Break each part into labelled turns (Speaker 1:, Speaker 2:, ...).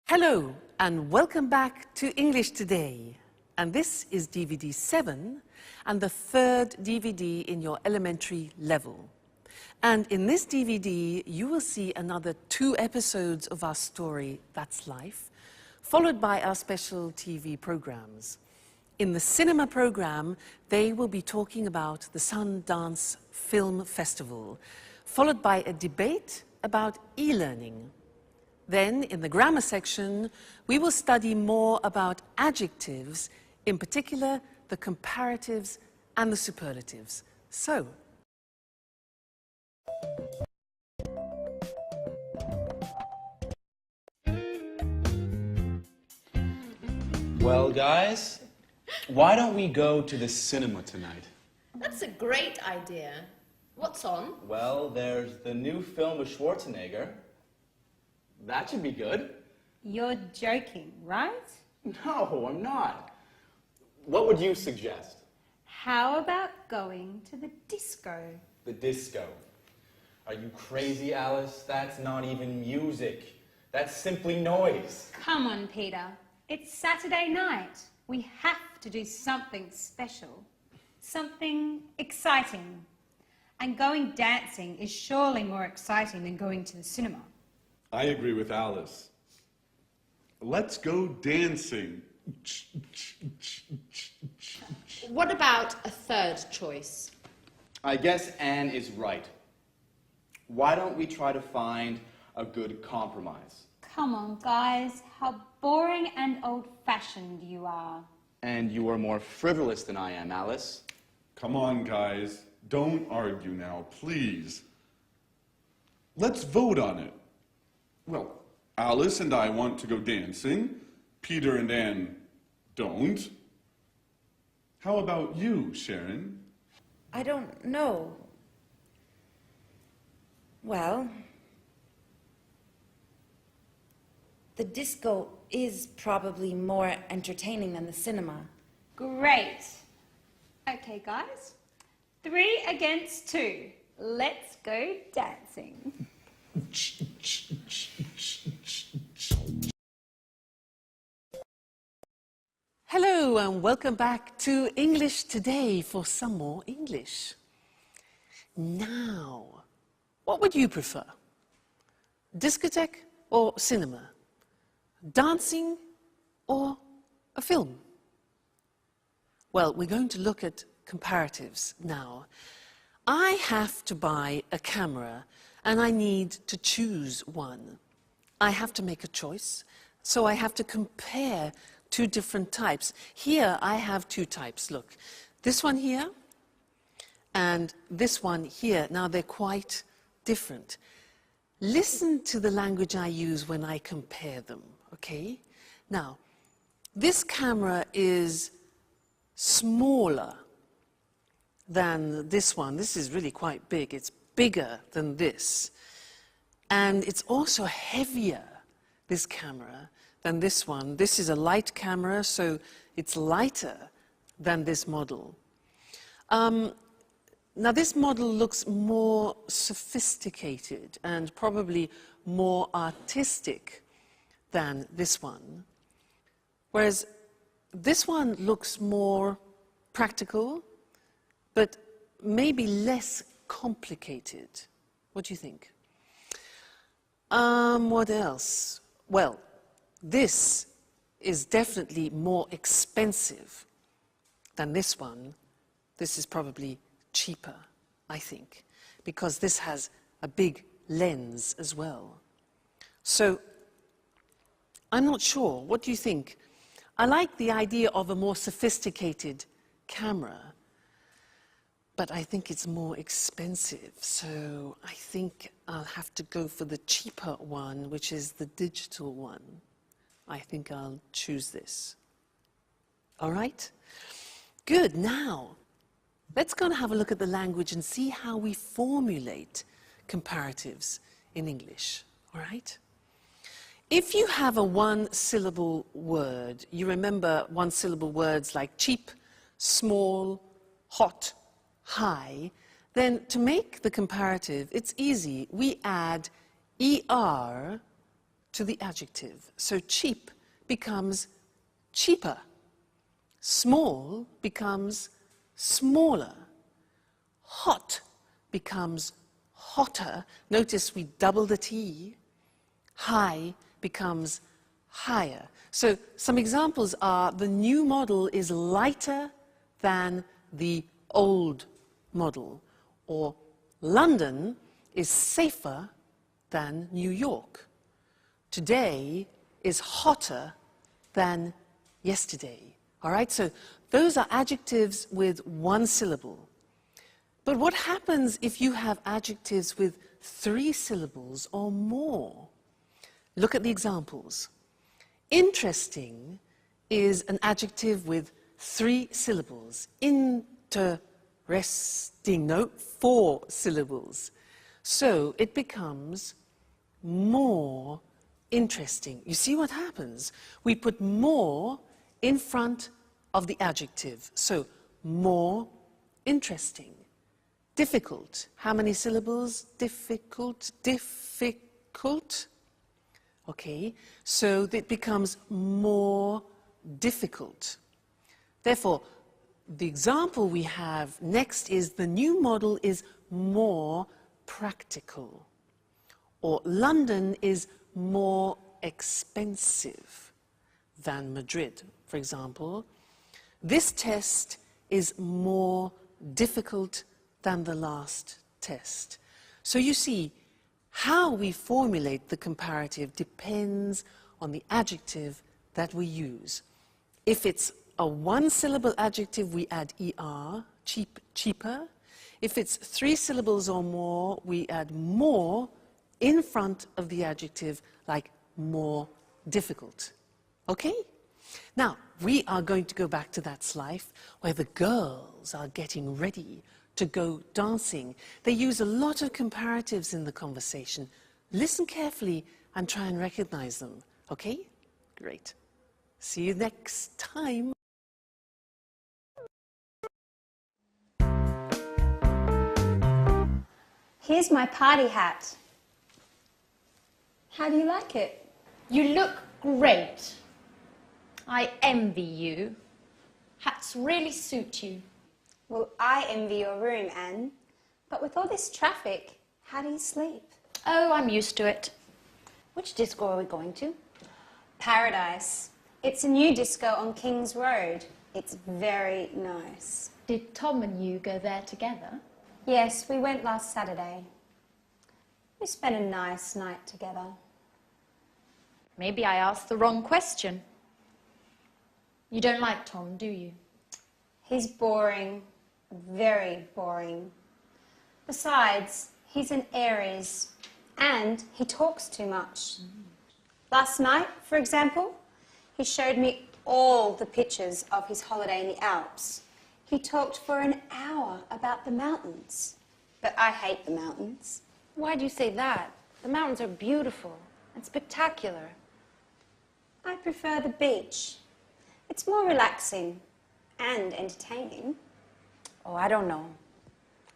Speaker 1: Hello and welcome back to English Today. And this is DVD 7 and the third DVD in your elementary level. And in this DVD, you will see another 2 episodes of our story, That's Life, followed by our special TV programs. In the cinema program, they will be talking about the Sundance Film Festival, followed by a debate about e-learning. Then, in the grammar section, we will study more about adjectives, in particular the comparatives and the superlatives. So,
Speaker 2: well, guys, why don't we go to the cinema tonight?
Speaker 3: That's a great idea. What's on?
Speaker 2: Well, there's the new film with Schwarzenegger. That should be good.
Speaker 4: You're joking, right?
Speaker 2: No, I'm not. What would you suggest?
Speaker 4: How about going to the disco?
Speaker 2: The disco. Are you crazy, Alice? That's not even music. That's simply noise.
Speaker 4: Come on, Peter. It's Saturday night. We have to do something special. Something exciting. And going dancing is surely more exciting than going to the cinema.
Speaker 5: I agree with Alice. Let's go dancing.
Speaker 3: What about a third choice?
Speaker 2: I guess Anne is right. Why don't we try to find a good compromise?
Speaker 4: Come on, guys. How boring and old-fashioned you are.
Speaker 2: And you are more frivolous than I am, Alice.
Speaker 5: Come on, guys. Don't argue now, please. Let's vote on it. Well, Alice and I want to go dancing. Peter and Anne don't. How about you, Sharon?
Speaker 6: I don't know. Well, the disco is probably more entertaining than the cinema.
Speaker 4: Great. Okay, guys. 3 against 2. Let's go dancing.
Speaker 1: hello and welcome back to English Today for some more English. Now, what would you prefer? Discotheque or cinema? Dancing or a film? Well, we're going to look at comparatives now. I have to buy a camera and I need to choose one. I have to make a choice, so I have to compare 2 different types. Here I have 2 types, look. This one here and this one here. Now they're quite different. Listen to the language I use when I compare them, okay? Now, this camera is smaller than this one. This is really quite big. It's bigger than this. And it's also heavier, this camera, than this one. This is a light camera, so it's lighter than this model. Now this model looks more sophisticated and probably more artistic than this one. Whereas this one looks more practical, but maybe less complicated. What do you think? What else? Well, this is definitely more expensive than this one. This is probably cheaper, I think, because this has a big lens as well. So, I'm not sure. What do you think? I like the idea of a more sophisticated camera, but I think it's more expensive, so I think I'll have to go for the cheaper one, which is the digital one. I think I'll choose this. All right? Good. Now, let's go and have a look at the language and see how we formulate comparatives in English. All right? If you have a 1-syllable word, you remember 1-syllable words like cheap, small, hot, high, then to make the comparative, it's easy. We add ER to the adjective. So cheap becomes cheaper. Small becomes smaller. Hot becomes hotter. Notice we double the T. High becomes higher. So some examples are the new model is lighter than the old model, or London is safer than New York. Today is hotter than yesterday. All right, so those are adjectives with one syllable. But what happens if you have adjectives with 3 syllables or more? Look at the examples. Interesting is an adjective with 3 syllables. Interesting, no, 4 syllables. So it becomes more interesting. You see what happens? We put more in front of the adjective. So more interesting. Difficult. How many syllables? Difficult, difficult. Okay, so it becomes more difficult. Therefore, the example we have next is the new model is more practical. Or London is more expensive than Madrid, for example. This test is more difficult than the last test. So you see, how we formulate the comparative depends on the adjective that we use. If it's a 1-syllable adjective, we add er, cheap, cheaper. If it's 3 syllables or more, we add more in front of the adjective, like more difficult. Okay? Now, we are going to go back to that slide where the girls are getting ready to go dancing. They use a lot of comparatives in the conversation. Listen carefully and try and recognize them. Okay? Great. See you next time.
Speaker 4: Here's my party hat. How do you like it?
Speaker 3: You look great. I envy you. Hats really suit you.
Speaker 4: Well, I envy your room, Anne. But with all this traffic, how do you sleep?
Speaker 3: Oh, I'm used to it.
Speaker 7: Which disco are we going to?
Speaker 4: Paradise. It's a new disco on King's Road. It's very nice.
Speaker 3: Did Tom and you go there together?
Speaker 4: Yes, we went last Saturday. We spent a nice night together.
Speaker 3: Maybe I asked the wrong question. You don't like Tom, do you?
Speaker 4: He's boring. Very boring. Besides, he's an Aries, and he talks too much. Last night, for example, he showed me all the pictures of his holiday in the Alps. He talked for an hour about the mountains. But I hate the mountains.
Speaker 7: Why do you say that? The mountains are beautiful and spectacular.
Speaker 4: I prefer the beach. It's more relaxing and entertaining.
Speaker 7: Oh, I don't know.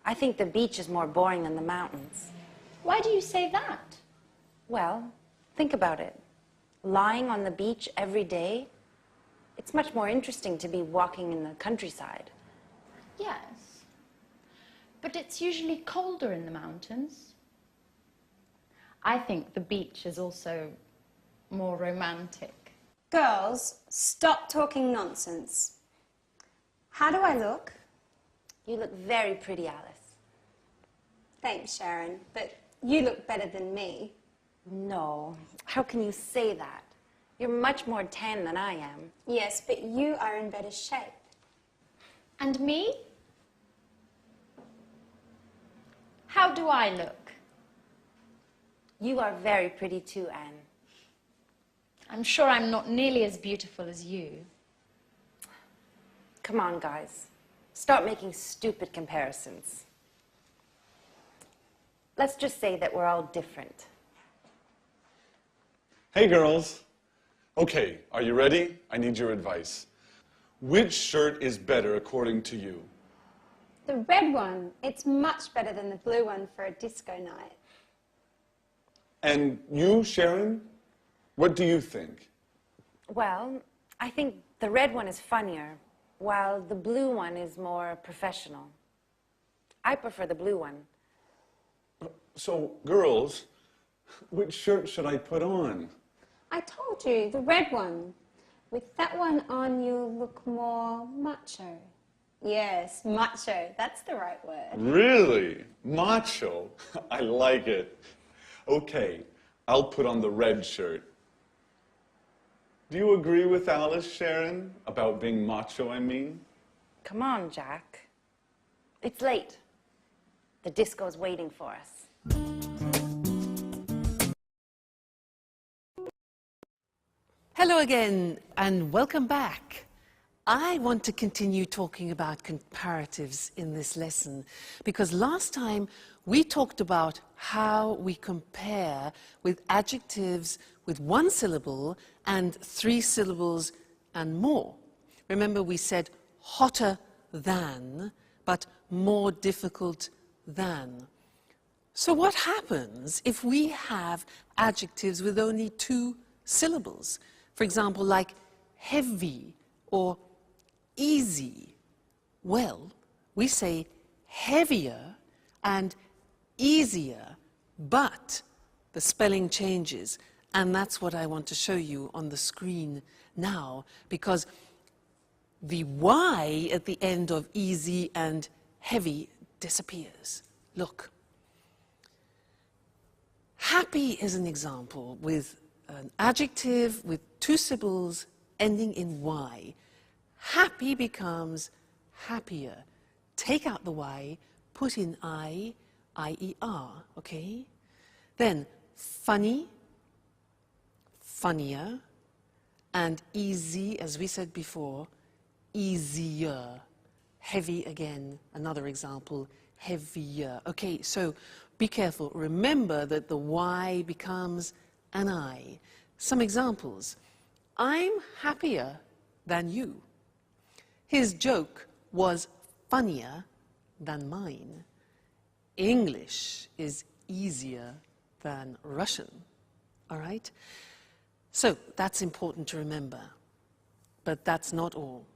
Speaker 7: I think the beach is more boring than the mountains.
Speaker 3: Why do you say that?
Speaker 7: Well, think about it. Lying on the beach every day, it's much more interesting to be walking in the countryside.
Speaker 3: Yes. But it's usually colder in the mountains. I think the beach is also more romantic.
Speaker 4: Girls, stop talking nonsense. How do I look?
Speaker 7: You look very pretty, Alice.
Speaker 4: Thanks, Sharon, but you look better than me.
Speaker 7: No, how can you say that? You're much more tan than I am.
Speaker 4: Yes, but you are in better shape.
Speaker 3: And me? How do I look?
Speaker 7: You are very pretty too, Anne.
Speaker 3: I'm sure I'm not nearly as beautiful as you.
Speaker 7: Come on, guys. Stop making stupid comparisons. Let's just say that we're all different.
Speaker 5: Hey, girls. Okay, are you ready? I need your advice. Which shirt is better according to you?
Speaker 4: The red one, it's much better than the blue one for a disco night.
Speaker 5: And you, Sharon? What do you think?
Speaker 7: Well, I think the red one is funnier, while the blue one is more professional. I prefer the blue one.
Speaker 5: So, girls, which shirt should I put on?
Speaker 4: I told you, the red one. With that one on, you look more macho. Yes, macho. That's the right word.
Speaker 5: Really? Macho? I like it. Okay, I'll put on the red shirt. Do you agree with Alice, Sharon, about being macho, I mean?
Speaker 7: Come on, Jack. It's late. The disco's waiting for us.
Speaker 1: Hello again, and welcome back. I want to continue talking about comparatives in this lesson because last time we talked about how we compare with adjectives with one syllable and 3 syllables and more. Remember, we said hotter than, but more difficult than. So what happens if we have adjectives with only 2 syllables? For example, like heavy or easy. Well, we say heavier and easier, but the spelling changes. And that's what I want to show you on the screen now, because the Y at the end of easy and heavy disappears. Look. Happy is an example with an adjective with 2 syllables ending in Y. Happy becomes happier. Take out the Y, put in I-E-R, okay? Then funny, funnier, and easy, as we said before, easier. Heavy again, another example, heavier. Okay, so be careful. Remember that the Y becomes an I. Some examples. I'm happier than you. His joke was funnier than mine. English is easier than Russian. All right? So that's important to remember. But that's not all.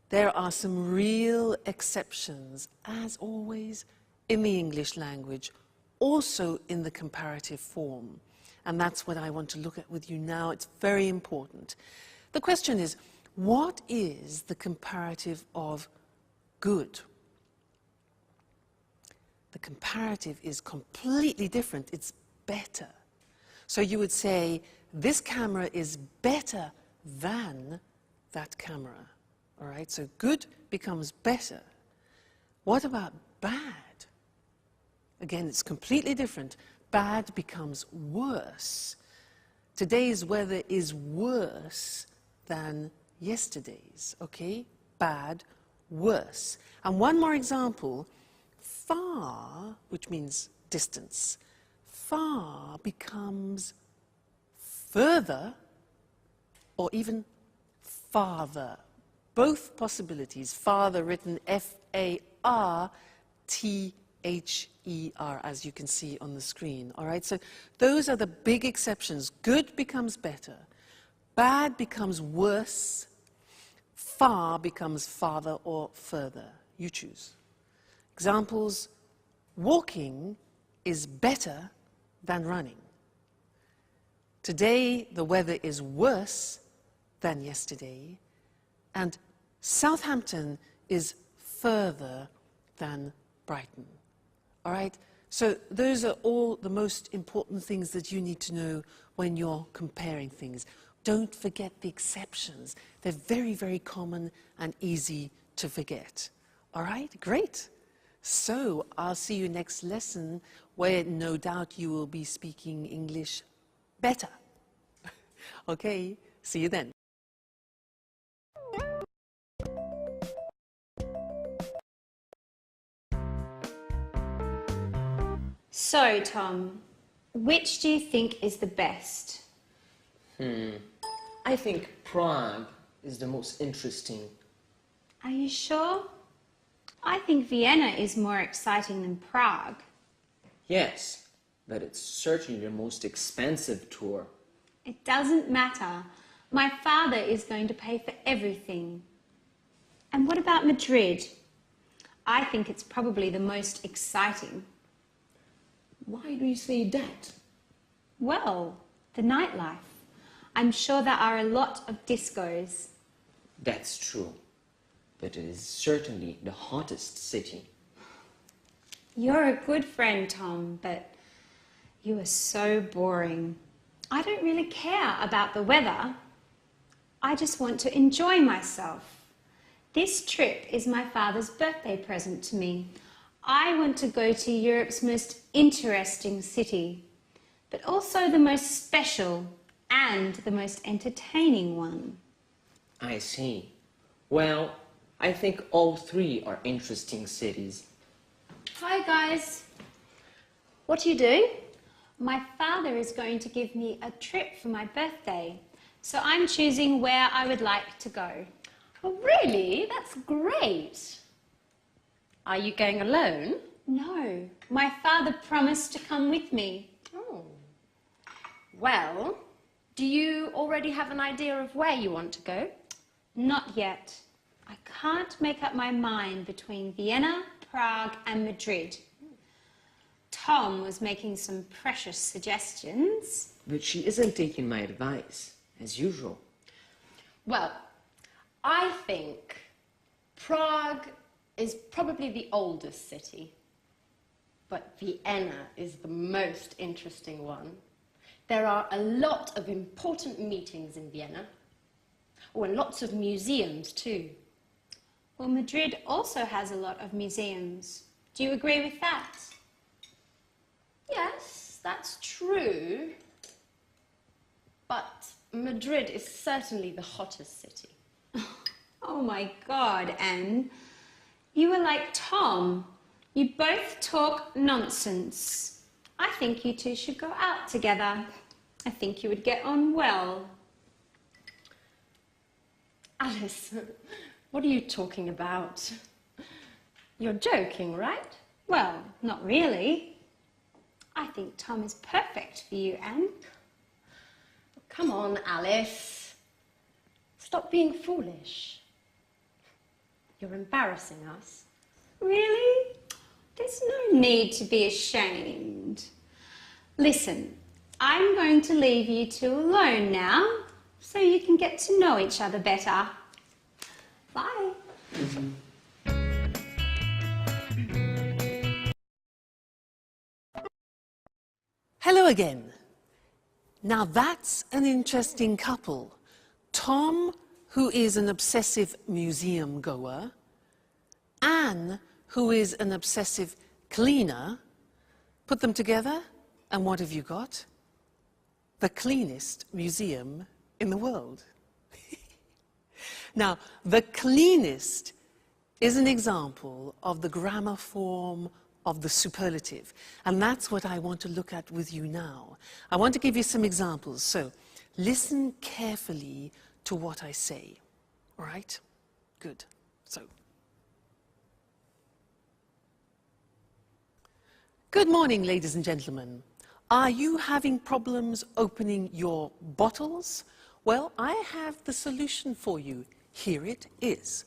Speaker 1: There are some real exceptions, as always, in the English language, also in the comparative form. And that's what I want to look at with you now. It's very important. The question is, what is the comparative of good? The comparative is completely different. It's better. So you would say, this camera is better than that camera. All right, so good becomes better. What about bad? Again, it's completely different. Bad becomes worse. Today's weather is worse than yesterday's, okay? Bad, worse. And one more example, far, which means distance, far becomes further or even farther. Both possibilities, farther written F-A-R-T-H-E-R, as you can see on the screen, all right? So those are the big exceptions. Good becomes better. Bad becomes worse. Far becomes farther or further. You choose. Examples, walking is better than running. Today, the weather is worse than yesterday, and Southampton is further than Brighton. All right? So those are all the most important things that you need to know when you're comparing things. Don't forget the exceptions. They're very, very common and easy to forget. All right? Great. So I'll see you next lesson, where no doubt you will be speaking English better. Okay? See you then.
Speaker 4: So, Tom, which do you think is the best?
Speaker 8: I think Prague is the most interesting.
Speaker 4: Are you sure? I think Vienna is more exciting than Prague.
Speaker 8: Yes, but it's certainly the most expensive tour.
Speaker 4: It doesn't matter. My father is going to pay for everything. And what about Madrid? I think it's probably the most exciting.
Speaker 8: Why do you say that?
Speaker 4: Well, the nightlife. I'm sure there are a lot of discos.
Speaker 8: That's true. But it is certainly the hottest city.
Speaker 4: You're a good friend, Tom, but you are so boring. I don't really care about the weather. I just want to enjoy myself. This trip is my father's birthday present to me. I want to go to Europe's most interesting city, but also the most special and the most entertaining one.
Speaker 8: I see. Well, I think all three are interesting cities.
Speaker 3: Hi, guys. What are you doing?
Speaker 4: My father is going to give me a trip for my birthday, so I'm choosing where I would like to go.
Speaker 3: Oh, really? That's great. Are you going alone?
Speaker 4: No, my father promised to come with me.
Speaker 3: Oh. Well, do you already have an idea of where you want to go?
Speaker 4: Not yet. I can't make up my mind between Vienna, Prague and Madrid. Tom was making some precious suggestions.
Speaker 8: But she isn't taking my advice, as usual.
Speaker 3: Well, I think Prague is probably the oldest city, but Vienna is the most interesting one. There are a lot of important meetings in Vienna. Oh, and lots of museums too.
Speaker 4: Well, Madrid also has a lot of museums. Do you agree with that?
Speaker 3: Yes, that's true. But Madrid is certainly the hottest city.
Speaker 4: Oh my God, Anne. You are like Tom. You both talk nonsense. I think you two should go out together. I think you would get on well.
Speaker 3: Alice, what are you talking about? You're joking, right?
Speaker 4: Well, not really. I think Tom is perfect for you, Anne.
Speaker 3: Come on, Alice. Stop being foolish. You're embarrassing us.
Speaker 4: Really? There's no need to be ashamed. Listen, I'm going to leave you two alone now, so you can get to know each other better. Bye.
Speaker 1: Hello again. Now that's an interesting couple. Tom, who is an obsessive museum goer, Anne, who is an obsessive cleaner. Put them together, and what have you got? The cleanest museum in the world. Now, the cleanest is an example of the grammar form of the superlative, and that's what I want to look at with you now. I want to give you some examples, so listen carefully to what I say, all right? Good. So, good morning, ladies and gentlemen. Are you having problems opening your bottles? Well, I have the solution for you. Here it is.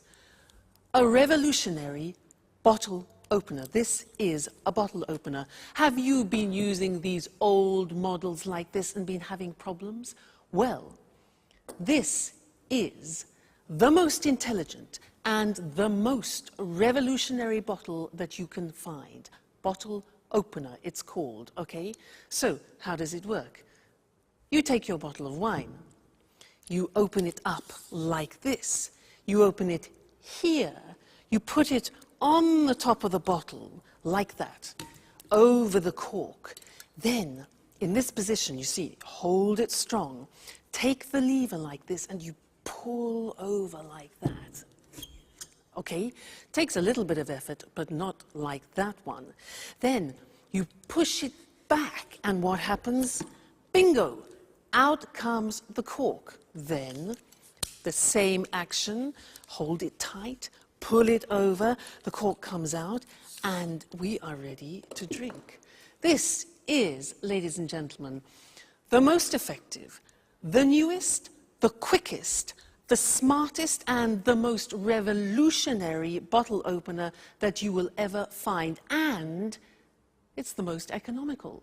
Speaker 1: A revolutionary bottle opener. This is a bottle opener. Have you been using these old models like this and been having problems? Well, this is the most intelligent and the most revolutionary bottle that you can find. Bottle opener, it's called, okay? So, how does it work? You take your bottle of wine. You open it up like this. You open it here. You put it on the top of the bottle, like that, over the cork. Then, in this position, you see, hold it strong. Take the lever like this, and you pull over like that. Okay? Takes a little bit of effort, but not like that one. Then, you push it back, and what happens? Bingo! Out comes the cork. Then, the same action, hold it tight, pull it over, the cork comes out, and we are ready to drink. This is, ladies and gentlemen, the most effective, the newest, the quickest, the smartest, and the most revolutionary bottle opener that you will ever find. And it's the most economical.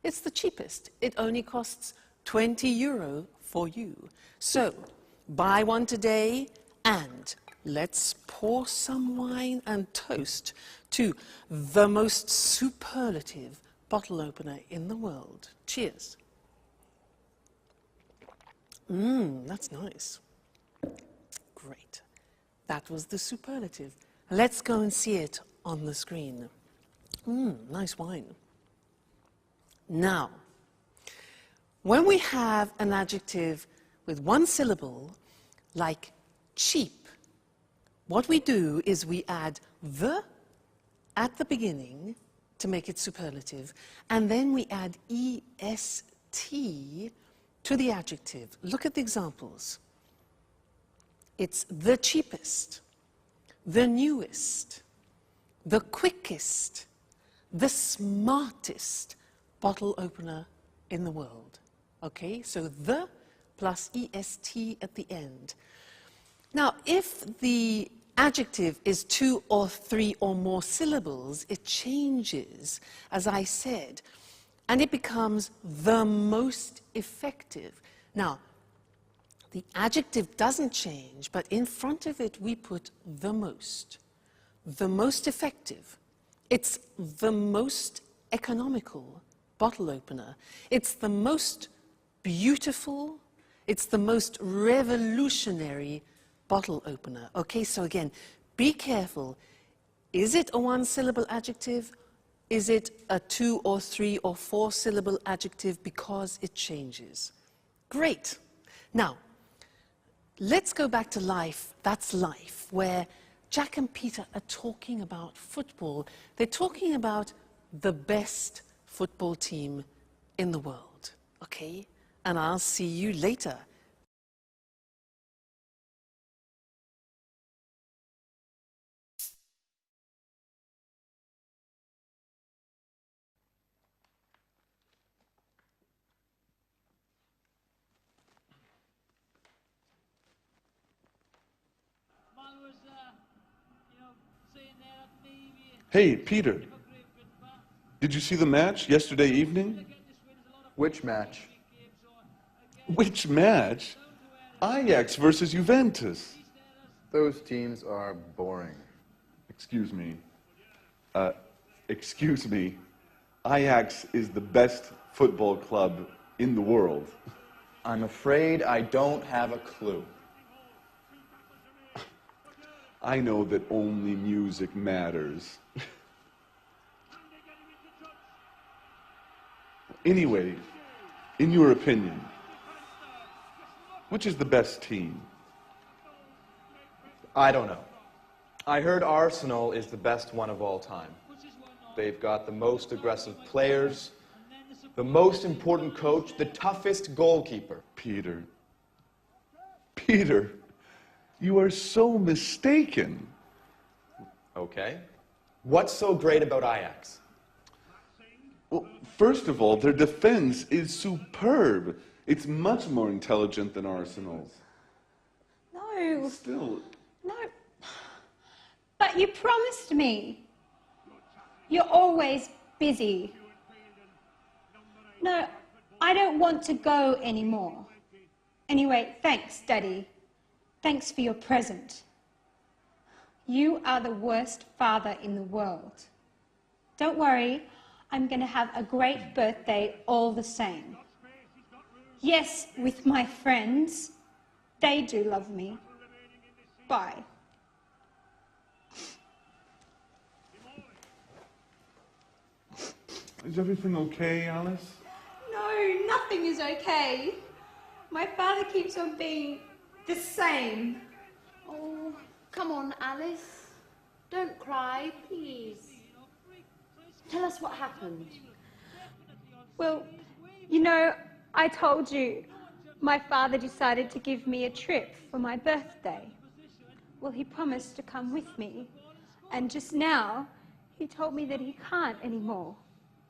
Speaker 1: It's the cheapest. It only costs €20 for you. So, buy one today, and let's pour some wine and toast to the most superlative bottle opener in the world. Cheers. That's nice. Great. That was the superlative. Let's go and see it on the screen. Nice wine. Now, when we have an adjective with one syllable, like cheap, what we do is we add the at the beginning to make it superlative, and then we add est to the adjective. Look at the examples. It's the cheapest, the newest, the quickest, the smartest bottle opener in the world. Okay, so the plus est at the end. Now, if the adjective is 2 or 3 or more syllables, it changes, as I said, and it becomes the most effective. Now, the adjective doesn't change, but in front of it we put the most effective. It's the most economical bottle opener. It's the most beautiful, it's the most revolutionary bottle opener. Okay, so again, be careful. Is it a 1-syllable adjective? Is it a 2 or 3 or 4-syllable adjective? Because it changes. Great. Now, let's go back to life. That's life, where Jack and Peter are talking about football. They're talking about the best football team in the world. Okay? And I'll see you later.
Speaker 5: Hey, Peter. Did you see the match yesterday evening?
Speaker 2: Which match?
Speaker 5: Which match? Ajax versus Juventus.
Speaker 2: Those teams are boring.
Speaker 5: Excuse me. Excuse me. Ajax is the best football club in the world.
Speaker 2: I'm afraid I don't have a clue.
Speaker 5: I know that only music matters. Anyway, in your opinion, which is the best team?
Speaker 2: I don't know. I heard Arsenal is the best one of all time. They've got the most aggressive players, the most important coach, the toughest goalkeeper.
Speaker 5: Peter. Peter, you are so mistaken.
Speaker 2: Okay. What's so great about Ajax?
Speaker 5: Well, first of all, their defense is superb. It's much more intelligent than Arsenal's.
Speaker 4: No,
Speaker 5: Still,
Speaker 4: no. But you promised me. You're always busy. No, I don't want to go anymore. Anyway, thanks, Daddy. Thanks for your present. You are the worst father in the world. Don't worry, I'm going to have a great birthday all the same. Yes, with my friends. They do love me. Bye.
Speaker 5: is everything okay, Alice?
Speaker 4: No, nothing is okay. My father keeps on being the same.
Speaker 3: Oh, come on, Alice. Don't cry, please. Tell us what happened.
Speaker 4: Well, you know, I told you my father decided to give me a trip for my birthday. Well, he promised to come with me. And just now, he told me that he can't anymore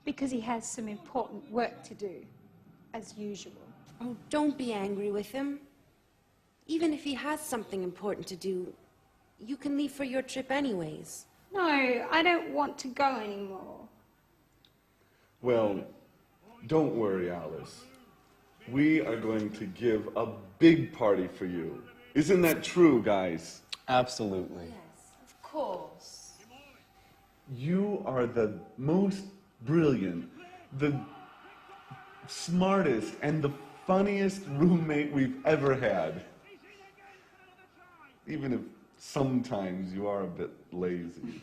Speaker 4: because he has some important work to do, as usual.
Speaker 6: Oh, don't be angry with him. Even if he has something important to do, you can leave for your trip anyways.
Speaker 4: No, I don't want to go anymore.
Speaker 5: Well, don't worry, Alice. We are going to give a big party for you. Isn't that true, guys?
Speaker 2: Absolutely.
Speaker 6: Yes, of course.
Speaker 5: You are the most brilliant, the smartest, and the funniest roommate we've ever had. Even if sometimes you are a bit lazy.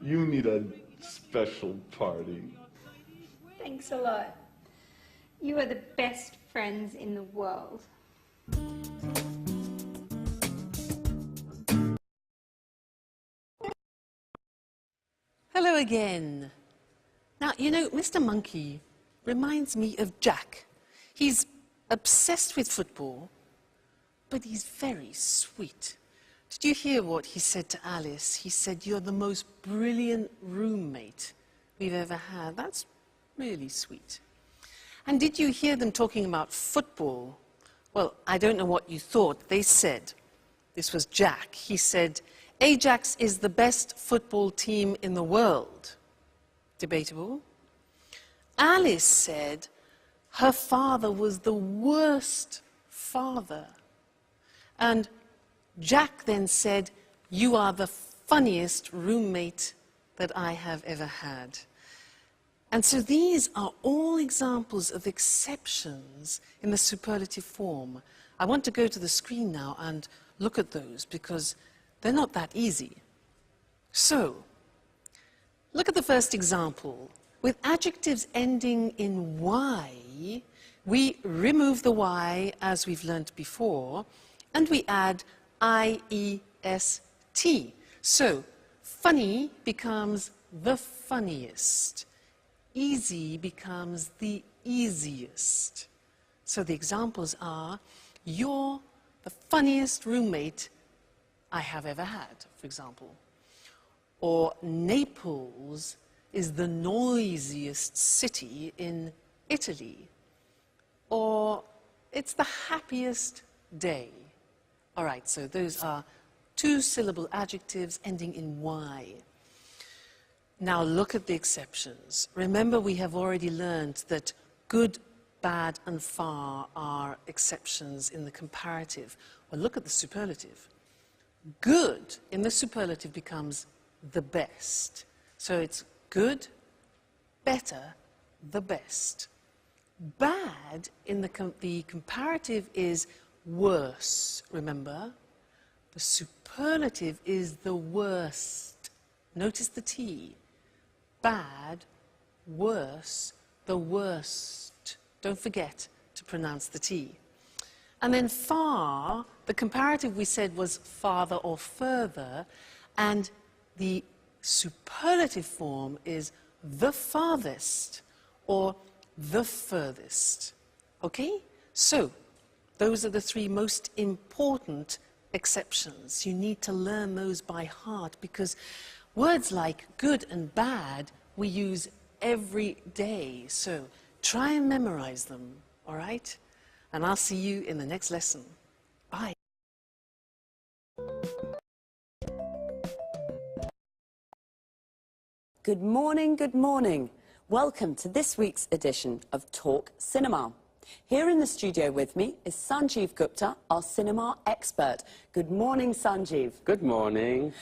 Speaker 5: You need a special party.
Speaker 4: Thanks a lot. You are the best friends in the world.
Speaker 1: Hello again. Now, you know, Mr. Monkey reminds me of Jack. He's obsessed with football, but he's very sweet. Did you hear what he said to Alice? He said, "You're the most brilliant roommate we've ever had." That's really sweet. And did you hear them talking about football? Well, I don't know what you thought. They said, this was Jack, he said, "Ajax is the best football team in the world." Debatable. Alice said her father was the worst father. And Jack then said, "You are the funniest roommate that I have ever had." And so these are all examples of exceptions in the superlative form. I want to go to the screen now and look at those because they're not that easy. So, look at the first example. With adjectives ending in Y, we remove the Y as we've learnt before, and we add I-E-S-T. So, funny becomes the funniest. Easy becomes the easiest. So the examples are, "You're the funniest roommate I have ever had," for example. Or Naples is the noisiest city in Italy. Or it's the happiest day. All right, so those are two-syllable adjectives ending in Y. Now look at the exceptions. Remember, we have already learned that good, bad, and far are exceptions in the comparative. Well, look at the superlative. Good in the superlative becomes the best. So it's good, better, the best. Bad in the comparative is worse, remember? The superlative is the worst. Notice the T. Bad, worse, the worst. Don't forget to pronounce the T. And then far, the comparative we said was farther or further, and the superlative form is the farthest or the furthest. Okay? So, those are the three most important exceptions. You need to learn those by heart because words like good and bad we use every day. So try and memorize them, all right? And I'll see you in the next lesson. Bye.
Speaker 9: Good morning, good morning. Welcome to this week's edition of Talk Cinema. Here in the studio with me is Sanjeev Gupta, our cinema expert. Good morning, Sanjeev.
Speaker 10: Good morning.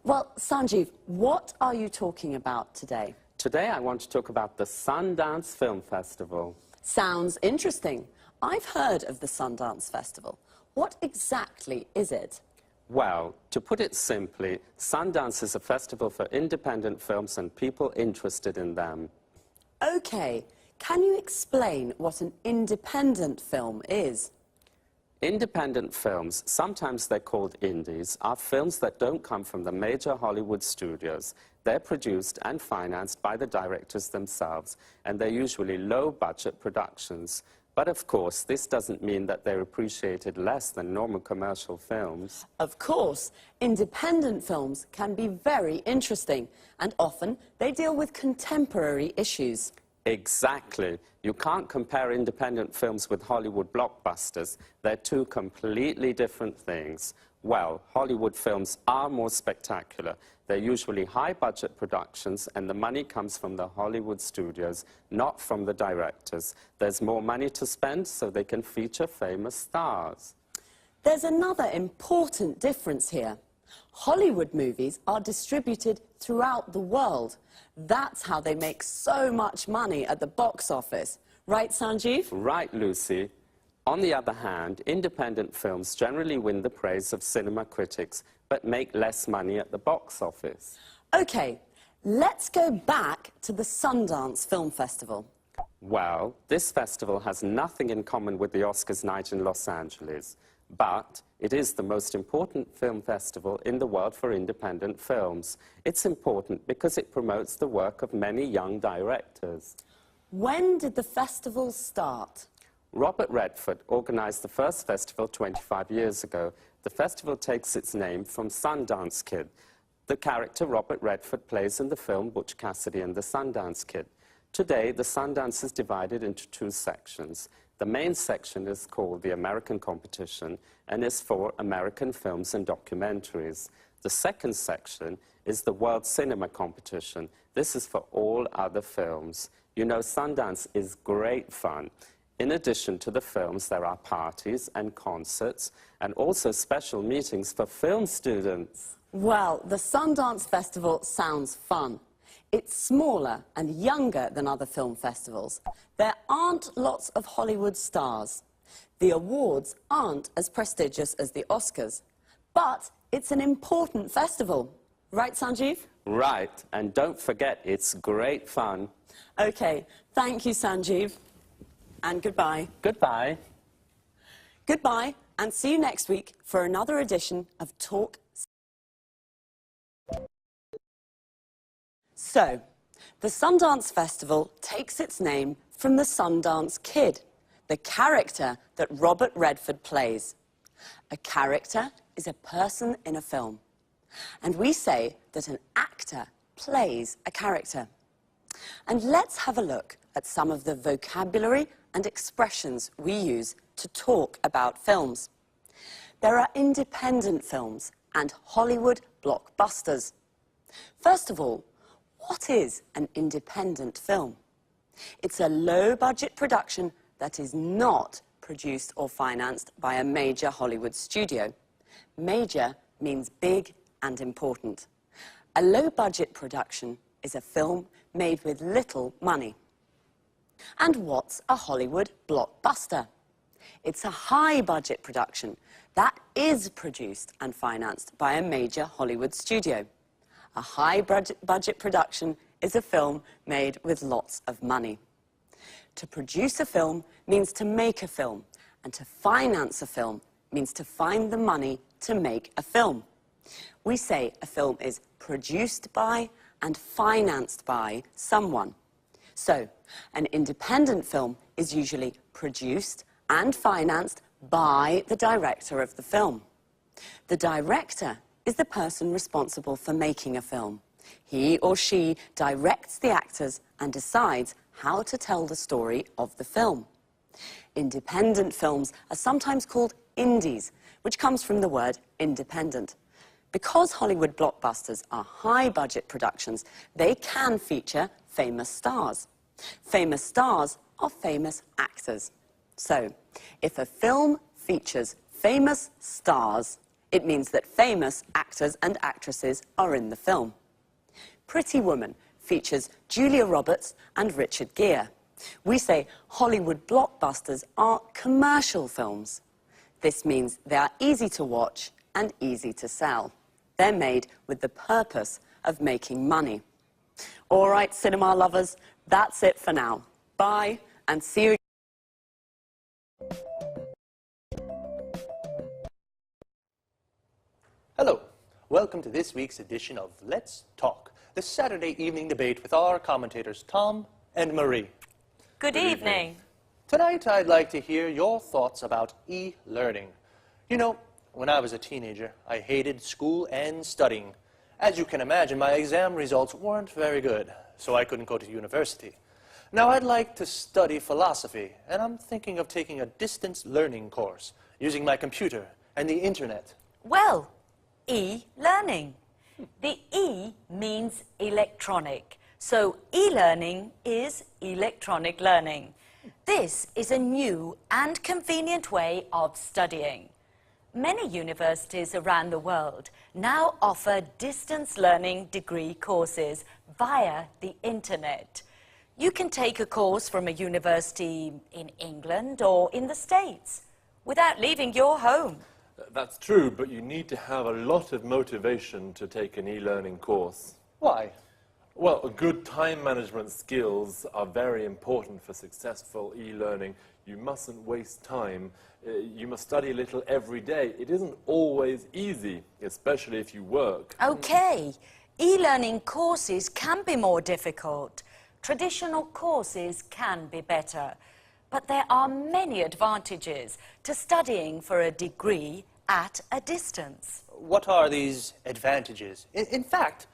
Speaker 9: Well, Sanjeev, what are you talking about today?
Speaker 10: Today I want to talk about the Sundance Film Festival.
Speaker 9: Sounds interesting. I've heard of the Sundance Festival. What exactly is it?
Speaker 10: Well, to put it simply, Sundance is a festival for independent films and people interested in them.
Speaker 9: Okay, can you explain what an independent film is?
Speaker 10: Independent films, sometimes they're called indies, are films that don't come from the major Hollywood studios. They're produced and financed by the directors themselves, and they're usually low-budget productions. But of course, this doesn't mean that they're appreciated less than normal commercial films.
Speaker 9: Of course, independent films can be very interesting, and often they deal with contemporary issues.
Speaker 10: Exactly. You can't compare independent films with Hollywood blockbusters. They're two completely different things. Well, Hollywood films are more spectacular. They're usually high-budget productions, and the money comes from the Hollywood studios, not from the directors. There's more money to spend, so they can feature famous stars.
Speaker 9: There's another important difference here. Hollywood movies are distributed throughout the world. That's how they make so much money at the box office. Right, Sanjeev?
Speaker 10: Right, Lucy. On the other hand, independent films generally win the praise of cinema critics, but make less money at the box office.
Speaker 9: OK, let's go back to the Sundance Film Festival.
Speaker 10: Well, this festival has nothing in common with the Oscars night in Los Angeles, but it is the most important film festival in the world for independent films. It's important because it promotes the work of many young directors.
Speaker 9: When did the festival start?
Speaker 10: Robert Redford organized the first festival 25 years ago. The festival takes its name from Sundance Kid, the character Robert Redford plays in the film Butch Cassidy and the Sundance Kid. Today, the Sundance is divided into two sections. The main section is called the American Competition and is for American films and documentaries. The second section is the World Cinema Competition. This is for all other films. You know, Sundance is great fun. In addition to the films, there are parties and concerts and also special meetings for film students.
Speaker 9: Well, the Sundance Festival sounds fun. It's smaller and younger than other film festivals. There aren't lots of Hollywood stars. The awards aren't as prestigious as the Oscars. But it's an important festival. Right, Sanjeev?
Speaker 10: Right, and don't forget, it's great fun.
Speaker 9: OK, thank you, Sanjeev. And goodbye.
Speaker 10: Goodbye.
Speaker 9: Goodbye, and see you next week for another edition of Talk. So, the Sundance Festival takes its name from the Sundance Kid, the character that Robert Redford plays. A character is a person in a film. And we say that an actor plays a character. And let's have a look at some of the vocabulary and expressions we use to talk about films. There are independent films and Hollywood blockbusters. First of all, what is an independent film? It's a low-budget production that is not produced or financed by a major Hollywood studio. Major means big and important. A low-budget production is a film made with little money. And what's a Hollywood blockbuster? It's a high-budget production that is produced and financed by a major Hollywood studio. A high-budget production is a film made with lots of money. To produce a film means to make a film, and to finance a film means to find the money to make a film. We say a film is produced by and financed by someone. So, an independent film is usually produced and financed by the director of the film. The director is the person responsible for making a film. He or she directs the actors and decides how to tell the story of the film. Independent films are sometimes called indies, which comes from the word independent. Because Hollywood blockbusters are high-budget productions, they can feature famous stars. Famous stars are famous actors. So, if a film features famous stars, it means that famous actors and actresses are in the film. Pretty Woman features Julia Roberts and Richard Gere. We say Hollywood blockbusters are commercial films. This means they are easy to watch and easy to sell. They're made with the purpose of making money. All right, cinema lovers, that's it for now. Bye, and see you again.
Speaker 11: Hello, welcome to this week's edition of Let's Talk, the Saturday evening debate with our commentators Tom and Marie.
Speaker 12: Good evening.
Speaker 11: Tonight I'd like to hear your thoughts about e-learning. You know, when I was a teenager, I hated school and studying. As you can imagine, my exam results weren't very good, so I couldn't go to university. Now, I'd like to study philosophy, and I'm thinking of taking a distance learning course using my computer and the internet.
Speaker 12: Well, e-learning. The E means electronic, so e-learning is electronic learning. This is a new and convenient way of studying. Many universities around the world now offer distance learning degree courses via the internet. You can take a course from a university in England or in the States without leaving your home.
Speaker 13: That's true, but you need to have a lot of motivation to take an e-learning course.
Speaker 11: Why?
Speaker 13: Well, good time management skills are very important for successful e-learning. You mustn't waste time. You must study a little every day. It isn't always easy, especially if you work.
Speaker 12: Okay, e-learning courses can be more difficult. Traditional courses can be better. But there are many advantages to studying for a degree at a distance.
Speaker 11: What are these advantages? In fact,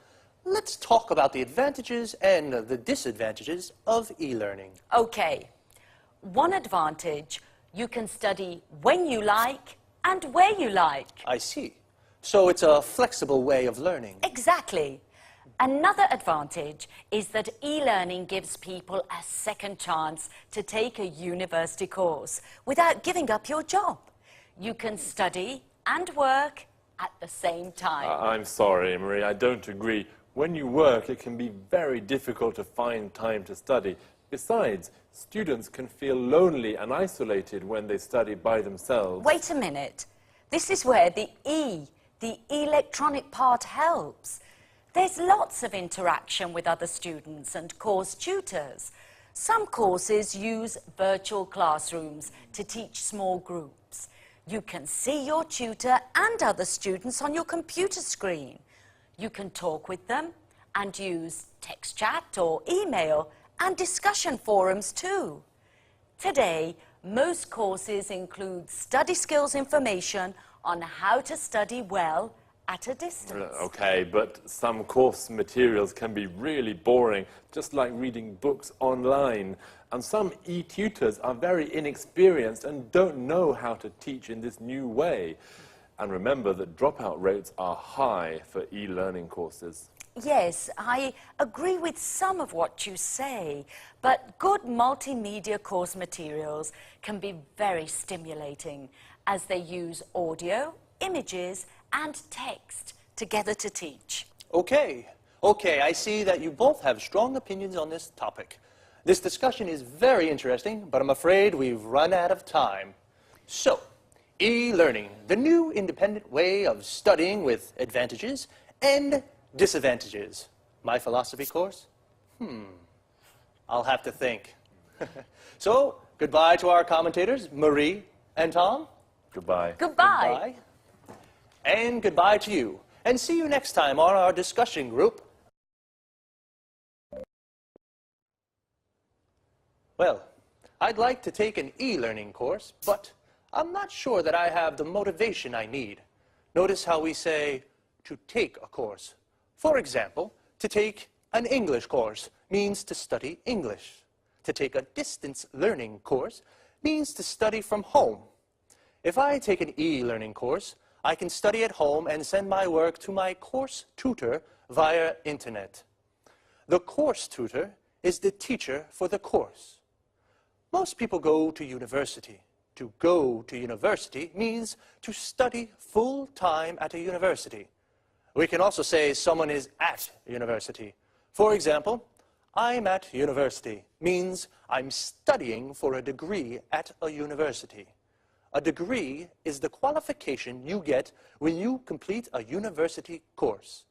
Speaker 11: let's talk about the advantages and the disadvantages of e-learning.
Speaker 12: Okay, one advantage, you can study when you like and where you like.
Speaker 11: I see. So it's a flexible way of learning.
Speaker 12: Exactly. Another advantage is that e-learning gives people a second chance to take a university course without giving up your job. You can study and work at the same time.
Speaker 13: I'm sorry, Marie, I don't agree. When you work, it can be very difficult to find time to study. Besides, students can feel lonely and isolated when they study by themselves.
Speaker 12: Wait a minute. This is where the electronic part helps. There's lots of interaction with other students and course tutors. Some courses use virtual classrooms to teach small groups. You can see your tutor and other students on your computer screen. You can talk with them and use text chat or email and discussion forums too. Today, most courses include study skills information on how to study well at a distance.
Speaker 13: Okay, but some course materials can be really boring, just like reading books online. And some e-tutors are very inexperienced and don't know how to teach in this new way. And remember that dropout rates are high for e-learning courses.
Speaker 12: Yes, I agree with some of what you say, but good multimedia course materials can be very stimulating as they use audio, images, and text together to teach.
Speaker 11: Okay, I see that you both have strong opinions on this topic. This discussion is very interesting, but I'm afraid we've run out of time. So, e-learning, the new independent way of studying with advantages and disadvantages. My philosophy course? I'll have to think. So, goodbye to our commentators, Marie and Tom.
Speaker 13: Goodbye.
Speaker 12: Goodbye.
Speaker 11: Goodbye. And goodbye to you. And see you next time on our discussion group. Well, I'd like to take an e-learning course, but I'm not sure that I have the motivation I need. Notice how we say to take a course. For example, to take an English course means to study English. To take a distance learning course means to study from home. If I take an e-learning course, I can study at home and send my work to my course tutor via internet. The course tutor is the teacher for the course. Most people go to university. To go to university means to study full-time at a university. We can also say someone is at university. For example, I'm at university means I'm studying for a degree at a university. A degree is the qualification you get when you complete a university course.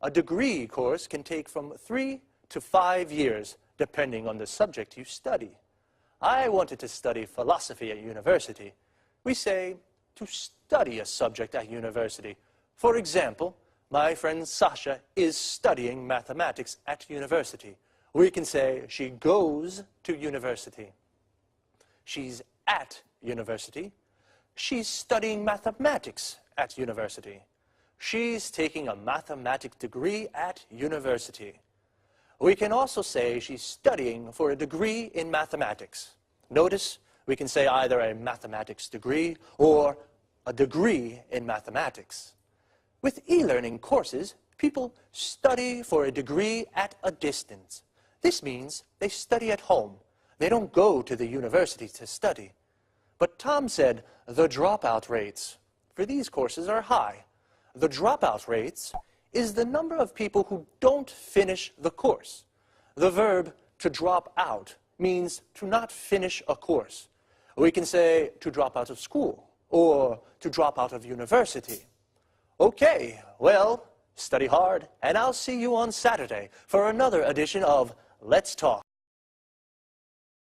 Speaker 11: A degree course can take from 3 to 5 years, depending on the subject you study. I wanted to study philosophy at university. We say to study a subject at university. For example, my friend Sasha is studying mathematics at university. We can say she goes to university. She's at university. She's studying mathematics at university. She's taking a mathematics degree at university. We can also say she's studying for a degree in mathematics. Notice we can say either a mathematics degree or a degree in mathematics. With e-learning courses, people study for a degree at a distance. This means they study at home. They don't go to the university to study. But Tom said the dropout rates for these courses are high. The dropout rates is the number of people who don't finish the course. The verb to drop out means to not finish a course. We can say to drop out of school or to drop out of university. Okay, well, study hard, and I'll see you on Saturday for another edition of Let's Talk.